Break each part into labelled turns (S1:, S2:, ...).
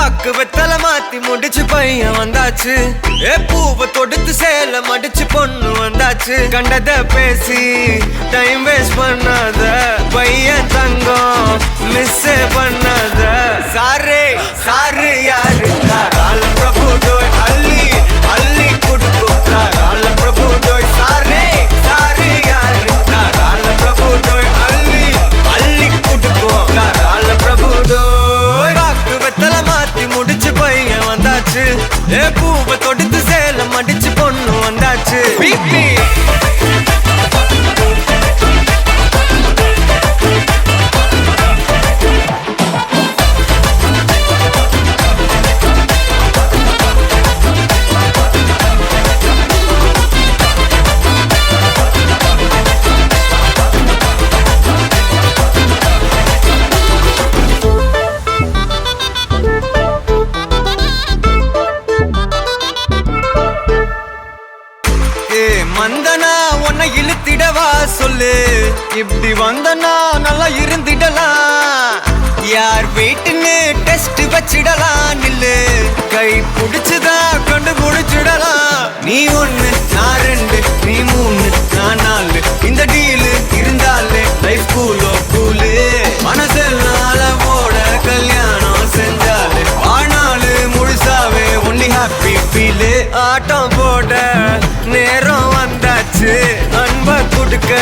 S1: பாக்கு வெத்தல மாத்தி முடிச்சு பையன் வந்தாச்சு. பூவை தொடுத்து சேல மடிச்சு பொண்ணு வந்தாச்சு. கண்டத பேசி டைம் வேஸ்ட் பண்ணாத பையன் தங்கம் மிஸ் பண்ணாத. சாரு சாரு யாரு கால பிரபு டோய் அள்ளி அள்ளி குடுக்கும் கால பிரபு டோய். சாரு சாரு யாரு கால பிரபு டோய் அள்ளி அள்ளி குடுக்கும் கால பிரபு டோய். பாக்கு வெத்தல மாத்தி முடிச்சு பையன் வந்தாச்சு. பூவை தொடுத்து சேல மடிச்சு பொண்ணு வந்தாச்சு. பிபி மந்தனா உன்னை இழுத்திடவா சொல்லு. இப்படி வந்தனா நல்லா இருந்திடலாம். யார் வெயிட்னு டெஸ்ட் வச்சிடலாம். நில்லு கை புடிச்சுதா கண்டு முடிச்சிடலாம். நீ ஒண்ணு நான் ரெண்டு நீ மூணு நான் நாலு. இந்த டீலு இருந்தாலே லைஃப் கூலோ கூலு. மனசெல்லாம் அளவோட கல்யாணம் செஞ்சாலே ஆனாலு முழுசாவே ஒன்லி ஹாப்பி ஃபீலு. ஆட்டம் போட நேரம் வந்தாச்சு. அன்ப குடுக்க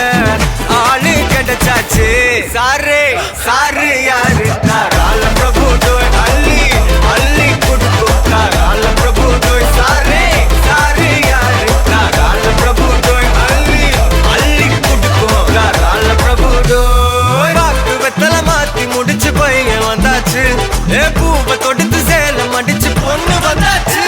S1: ஆளு கிடைச்சாச்சு. சாரு சாரு யாரு கால பிரபு டோய் அள்ளி அள்ளி குடுக்கும் கால பிரபு டோய். சாரு சாரு யாரு கால பிரபு டோய் அள்ளி அள்ளி குடுக்கும் கால பிரபு டோய். பாக்கு வெத்தல மாத்தி முடிச்சு பையன் வந்தாச்சு. பூவை தொடுத்து சேல மடிச்சு பொண்ணு வந்தாச்சு.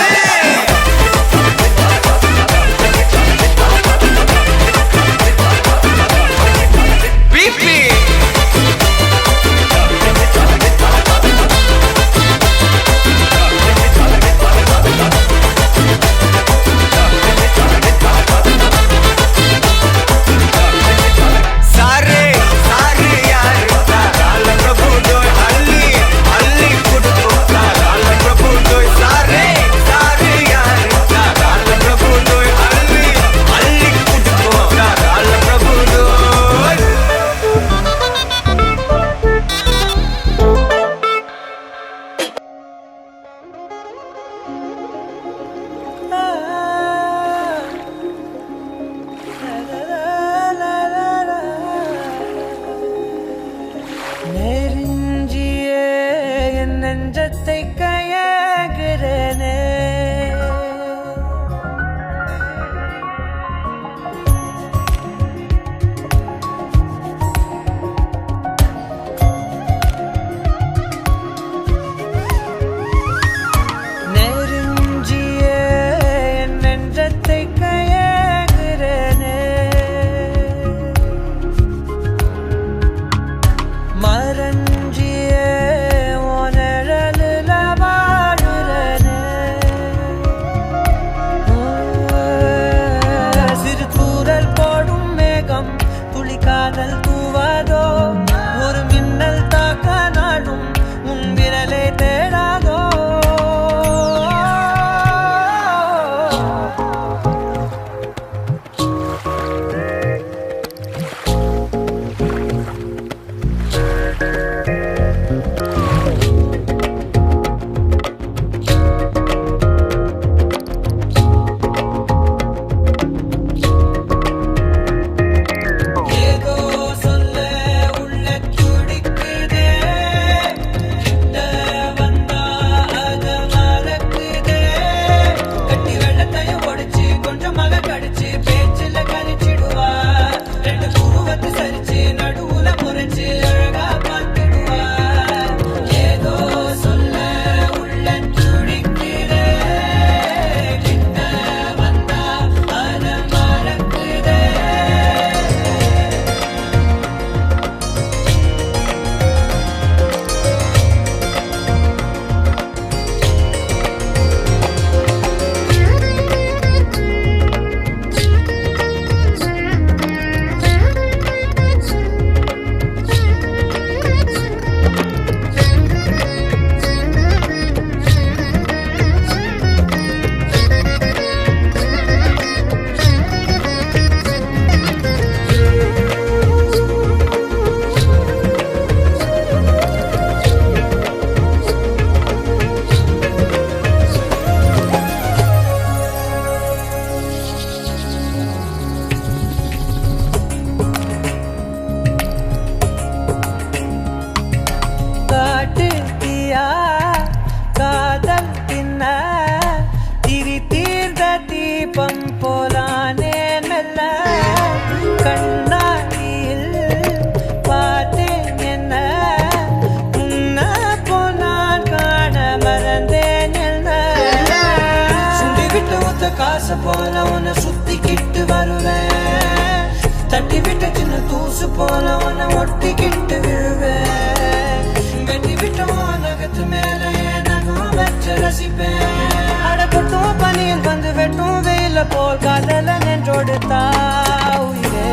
S2: ஆசை போல உன்னை சுத்திக்கிட்டு வருவேன், தட்டி விட்ட சின்ன தூசு போல உன்னை ஒட்டிக்கிட்டு விழுவேன், வெட்டி விட்ட நகத்து மேல நகம் வச்சு ரசிப்பேன். அடக்கட்டும் பனியில் வந்து வெட்டும் வெயில போல் காதல நின்றோடு தாவுயிரே.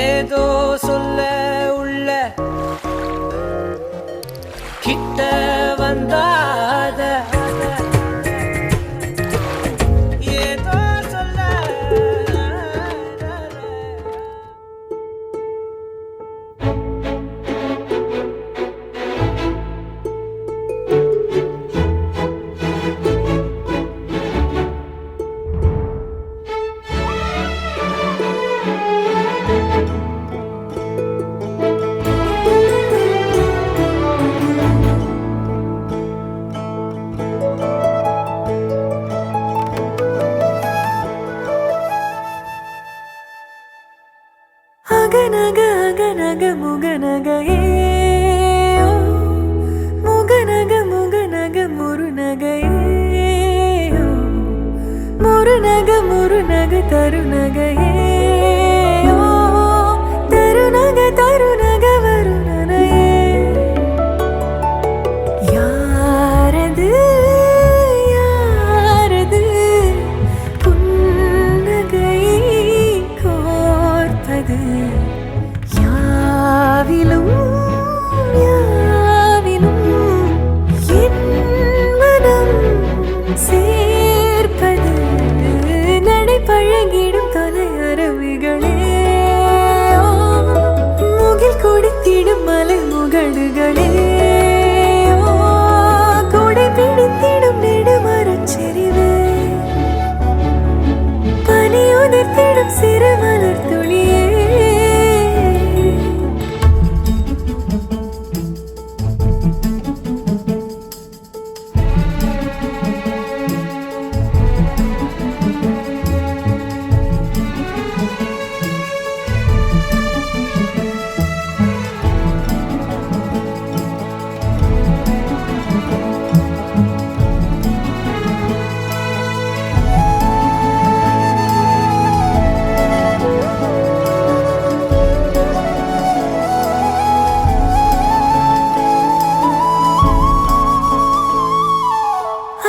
S2: ஏதோ சொல்ல உள்ள கிட்ட வந்தாத ஏதோ சொல்ல.
S3: அகநக அகநக முகநகையே, முகநக முகநக முருநகையே, முருநக முருநக தருநகையே, தருநக தருநக வருணனையே. யாரது யாரது புன்னகை கோர்ப்பது, யாவிலும் யாவிலும் என் மனம் சேர்ப்பது, நடை பழகிடும் தொலை அரவிகளே, முகில் கொடுத்திடும் மலை முகடுகளே, கொடை பிடித்திடும் நெடுமரச் செறிவே, பனி உதிர்த்திடும் சிறு மலர் துளியே.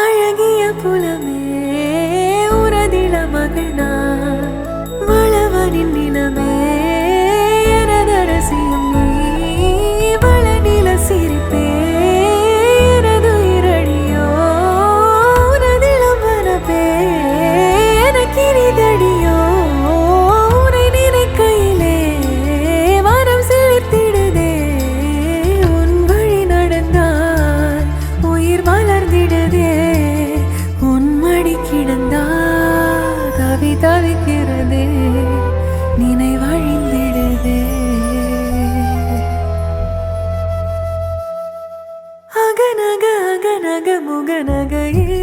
S3: அழகிய புலமே உரதில மகனா, வளவனின் நிலமே எனதரசியும் நீ, வளநில சிரிப்பே எனது இரடியோ, உனதிலம் வரப்பே எனக்கிரிதடியோ, உனை நினைக்கையிலே மனம் சிலிர்த்திடுதே, உன் வழி நடந்தால் உயிர் மலர்ந்திடுதே, உன் மடி கிடந்தால் தவி தவிக்கிறதே, நினைவழிந்திடுதே. அகநக அகநக முகநகையே,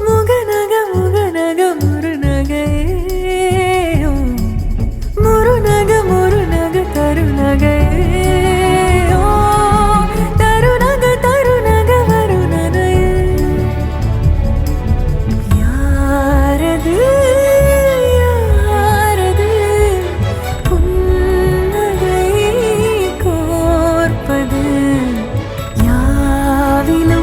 S3: முகநக முகநக முருநகையே, முருநக முருநக தருநகையே, தருநக தருநக வருணனையே. யாரது யாரது புன்னகை கோர்ப்பது, யாவிலும்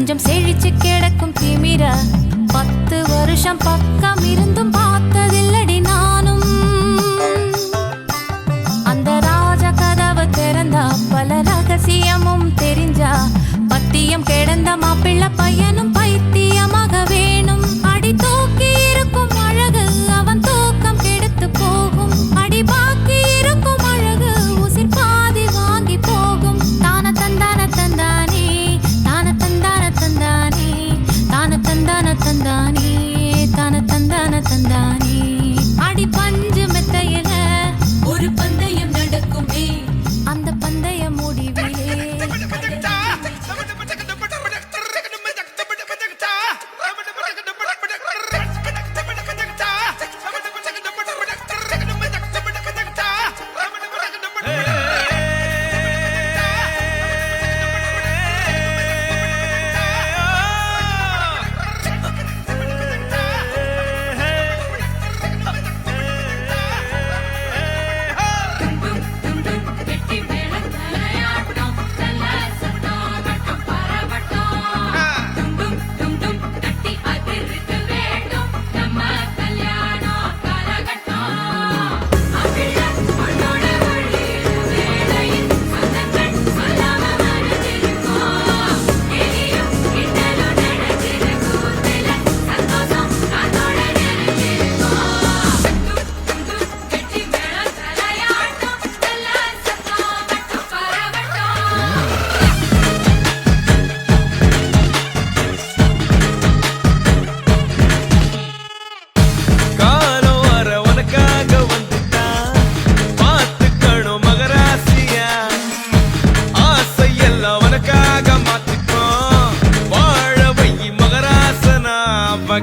S4: கொஞ்சம் செழிச்சு கிடக்கும் திமிர 10 வருஷம் பக்கம் இருந்தும் பார்த்ததில்லடி நானும். அந்த ராஜ கதவு திறந்தா பல ரகசியமும் தெரிஞ்சா பத்தியம் கிடந்த மாப்பிள்ள பையனும் பைத்தியமாக வேணும். அடி தூக்கி இருக்கும் அழகு அவன் தூக்கம் கெடுத்து போகும். அடி பாக்கி இருக்கும் அழகு உசிர் பாதி வாங்கி போகும். தான தந்தான தந்தானே தான தந்தான தந்தானே தான தந்தான தந்தானே தான தந்தான தந்தானே. அடி பஞ்சு மெத்தையில ஒரு பந்தயம் நடக்குமே அந்த பந்தய முடிவிலே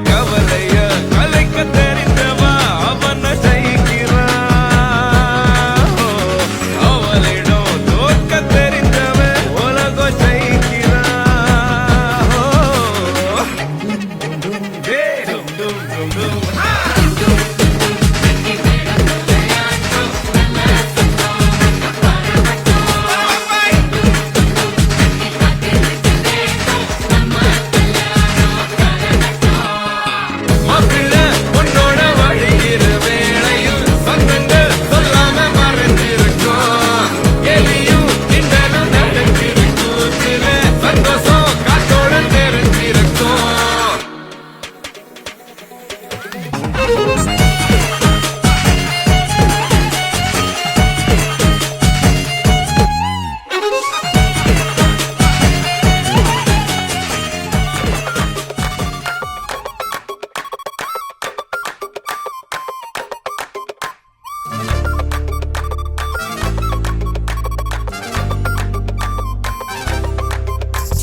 S1: கவலைய கலைக்க தெரிந்தவா அவன ஜெயிக்கிறா. அவளிடம் தோற்க தெரிந்தவ உலக ஜெயிக்கிறா. டும் டும் டும் டும்.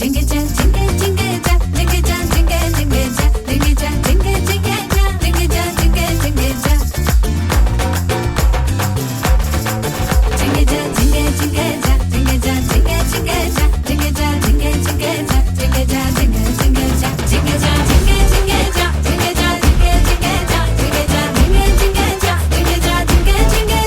S4: Jingle jam, jingle jingle jam, jingle jam, jingle jingle jam, jingle jam, jingle jingle jam, jingle jam, jingle jingle jam. Jingle jam, jingle jingle jam, jingle jam, jingle jingle jam, jingle jam, jingle jingle jam, jingle jam, jingle jingle jam, jingle jam, jingle jingle jam, jingle jam, jingle jingle jam, jingle jam, jingle jingle jam, jingle jam, jingle jingle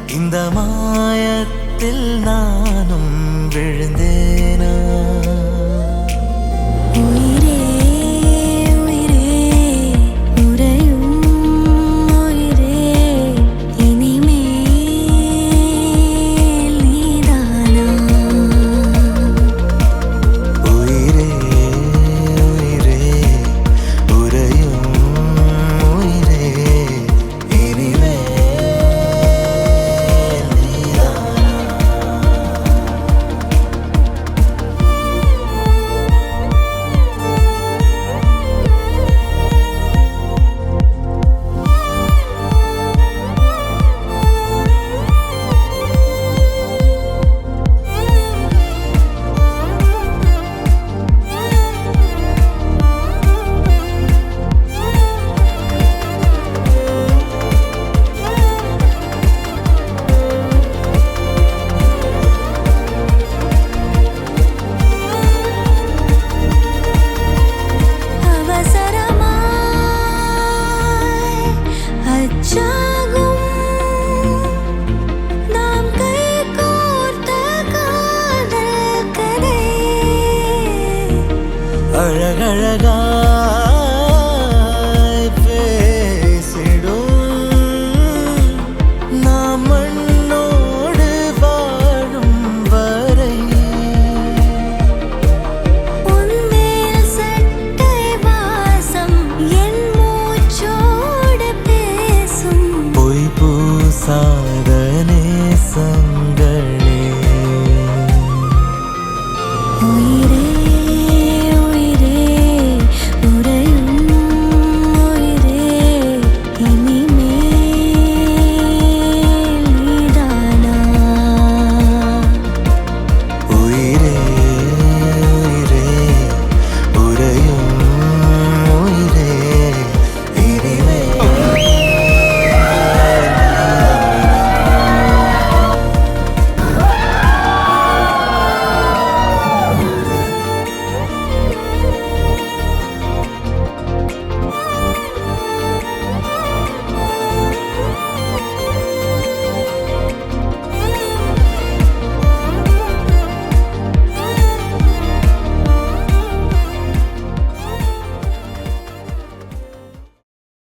S5: இந்த மாயத்தில் நான்